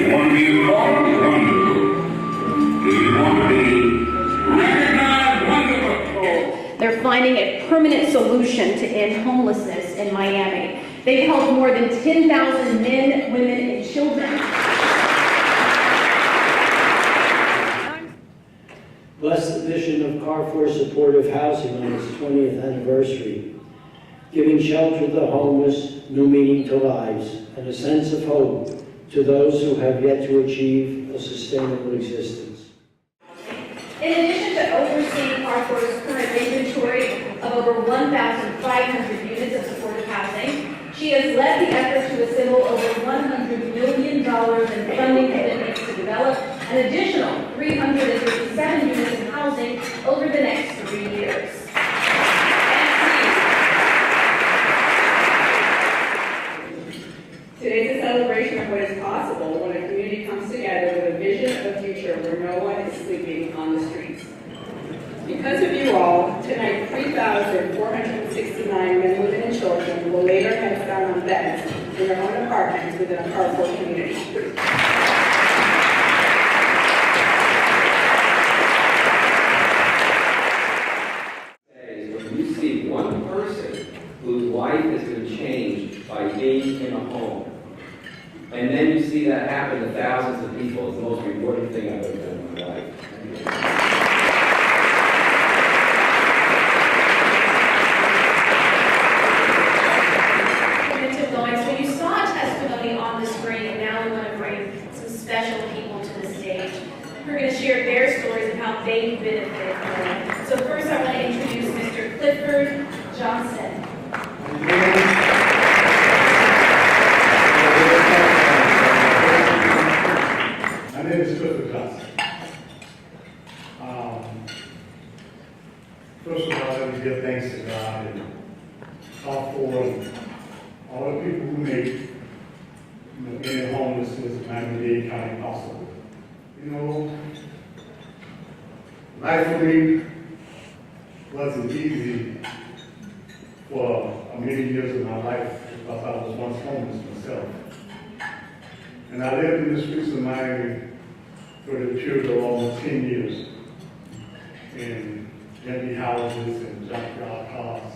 You want to be involved? Wonderful. Do you want to be recognized? Wonderful. They're finding a permanent solution to end homelessness in Miami. They've helped more than 10,000 men, women, and children. Blessed edition of Carrfour Supportive Housing on its 20th anniversary, giving shelter to the homeless, new meaning to lives, and a sense of hope to those who have yet to achieve a sustainable existence. In addition to overseeing Carrefour's current inventory of over 1,500 units of supportive housing, she has led the effort to assemble over $100 million in funding commitments to develop an additional 357 units of housing over the next 3 years. Today's a celebration of what is possible when a community comes together with a vision of a future where no one is sleeping on the streets. Because of you all, tonight 3,469 men, women, and children will lay their heads down on beds in their own apartments within a Carrfour community. When you see one person whose life has been changed by being in a home, and then you see that happen to thousands of people, it's the most rewarding thing I've ever done in my life. When you saw a testimony on the screen, and now we want to bring some special people to the stage who are going to share their stories of how they benefited from it. So first I want to introduce Mr. Clifford Johnson. My name is Clifford Johnson. First of all, let me give thanks to God and Carrfour and all the people who make ending homelessness in Miami-Dade County possible. You know, life for me wasn't easy for many years of my life because I was once homeless myself. And I lived in the streets of Miami for the period of almost 10 years in empty houses and junkyard cars,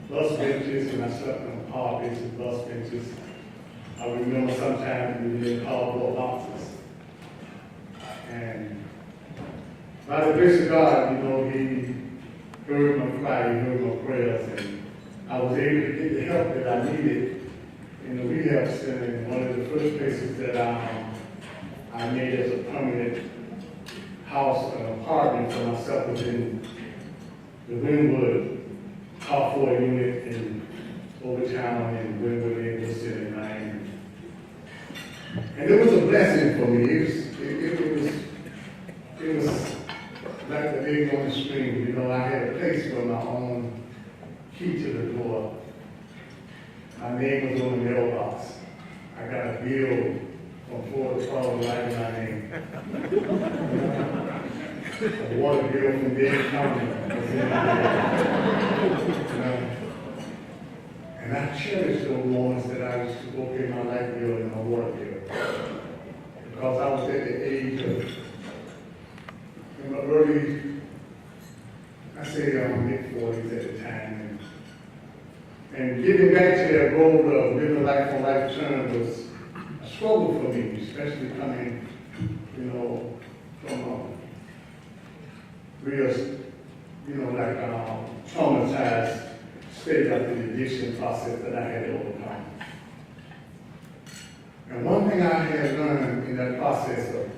bus benches, and I slept on car benches, bus benches. I remember sometimes we did cardboard boxes. And by the grace of God, you know, He heard my cry, He heard my prayers, and I was able to get the help that I needed in the rehab center. And one of the first places that I made as a permanent house, an apartment for myself was in the Wynwood Carrfour unit in Overtown in Wynwood, in Miami. And it was a blessing for me. It was like the big on the screen. You know, I had a place for my own key to the door. My name was on the mailbox. I got a bill from Florida Farm right in my name. A water bill from Dade County was in there. And I cherish those moments that I used to go pay my light bill and my water bill. Because I was at the age of, in my early, I say mid-40s at the time. And getting back to that road of living life on life terms was a struggle for me, especially coming, you know, from a real, you know, like traumatized state after the addiction process that I had to overcome. And one thing I had learned in that process of,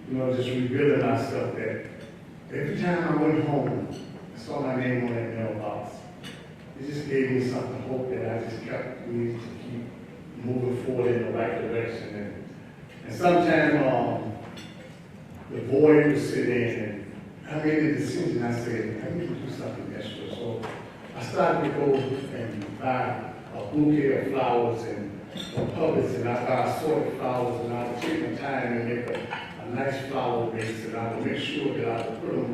you know, just revealing myself, that every time I went home, I saw my name on that mailbox. It just gave me something, hope that I just kept me to keep moving forward in the right direction. And sometimes the void would sit in, and I made a decision. I said, I need to do something extra. So I started to go and buy a bouquet of flowers from Publix, and I buy assorted flowers, and I would take my time and make a nice flower base, and I would make sure that I would put them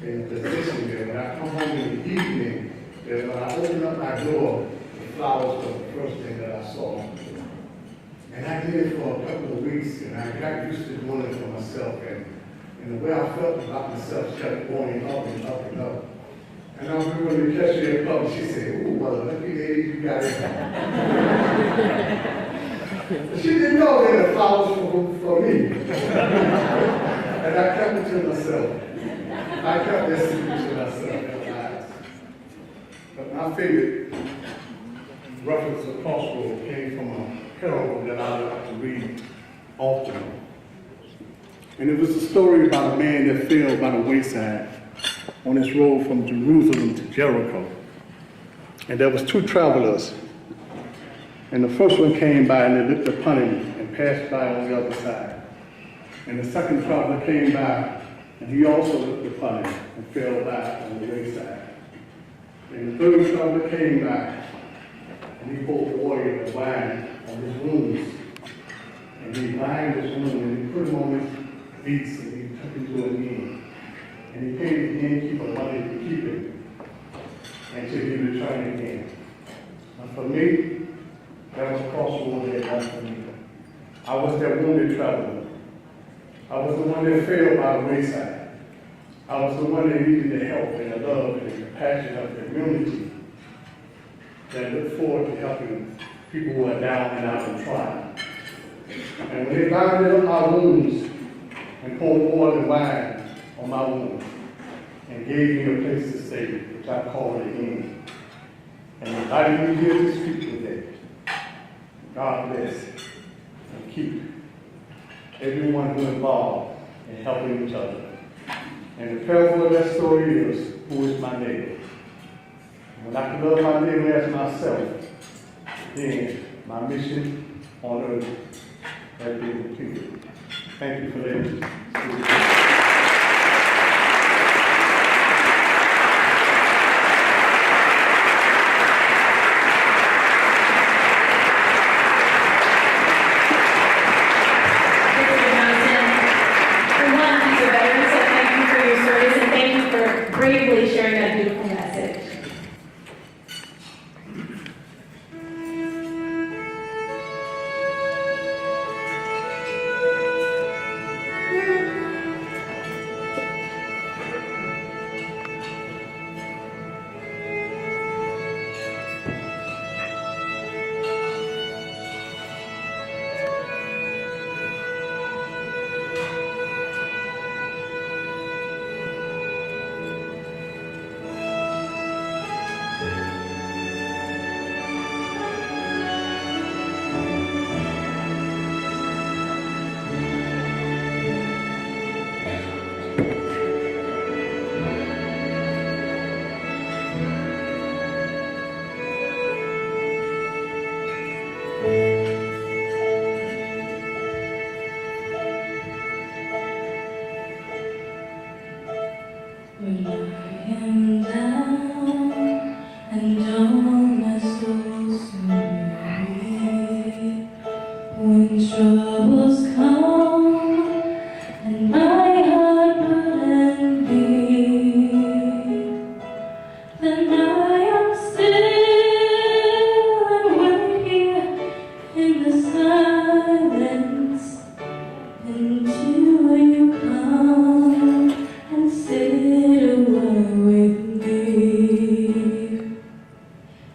in a position there. When I come home in the evening, that when I opened up my door, the flowers were the first thing that I saw. And I here for a couple of weeks, and I got used to doing it for myself, and the way I felt about myself kept going up and up and up. And I remember when the cashier called, she said, "Ooh, what a lucky lady you got it." She didn't know that the flowers were for me. And I kept it to myself. I kept that secret to myself. But my favorite reference to Crossroad came from a parable that I like to read often. And it was a story about a man that fell by the wayside on this road from Jerusalem to Jericho. And there was two travelers. And the first one came by and they looked upon him and passed by on the other side. And the second traveler came by and he also looked upon him and fell by on the wayside. And the third traveler came by and he poured oil and wine on his wounds. And he lined his wounds and he put them on his feet and he took him to an inn. And he paid the innkeeper money to keep him until he returned again. And for me, that was Crossroad that done for me. I was that wounded traveler. I was the one that fell by the wayside. I was the one that needed the help and the love and the compassion of the community that looked forward to helping people who are down and out and trying. And when they bounded up my wounds and poured oil and wine on my wounds and gave me a place to stay, which I called an inn, and invited me here to speak today. God bless and keep everyone who is involved in helping each other. And the parable of that story is, who is my neighbor? When I can love my neighbor as myself, then my mission on earth has been completed. Thank you for letting me speak. Bravely sharing that beautiful message. When I am down and all my soul's so weary, when troubles come and my heart burden be, then I am still and wait here in the silence until you come and sit a while with me.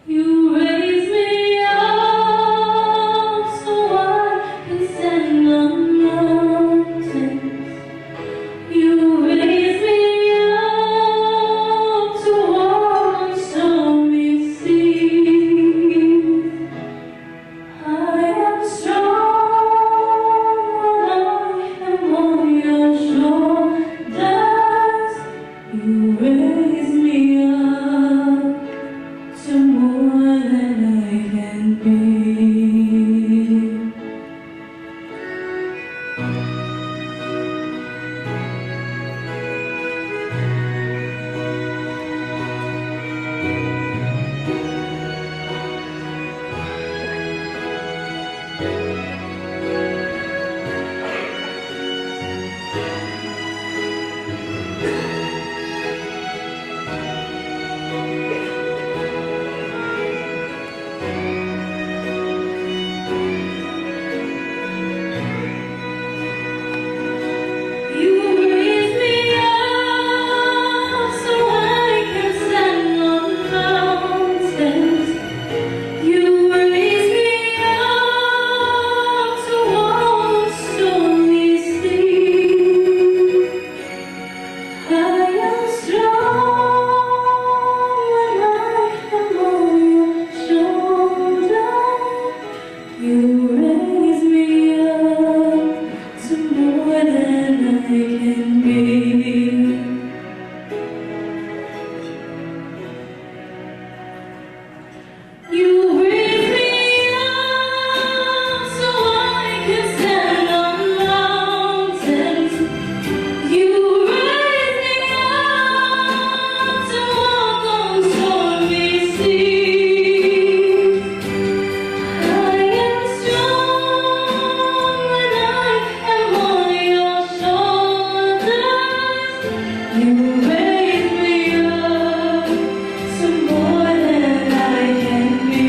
You raise me up so I can stand You raise me up to more than I can be. You raise me up so I can stand on mountains. You raise me up to walk on stormy seas. I am strong when I am on your shoulders. You raise me up to more than I can be.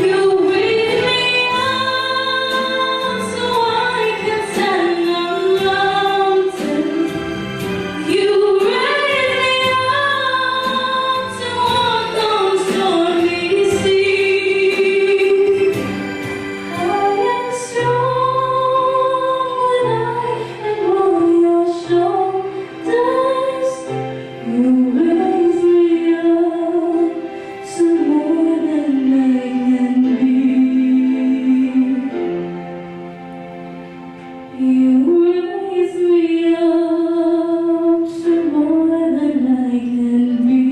You raise me up so I can stand on mountains. You raise me up to walk on stormy seas. I am strong when I am on your shoulders. You raise me up to more than I can be. You raise me up to more than I can be.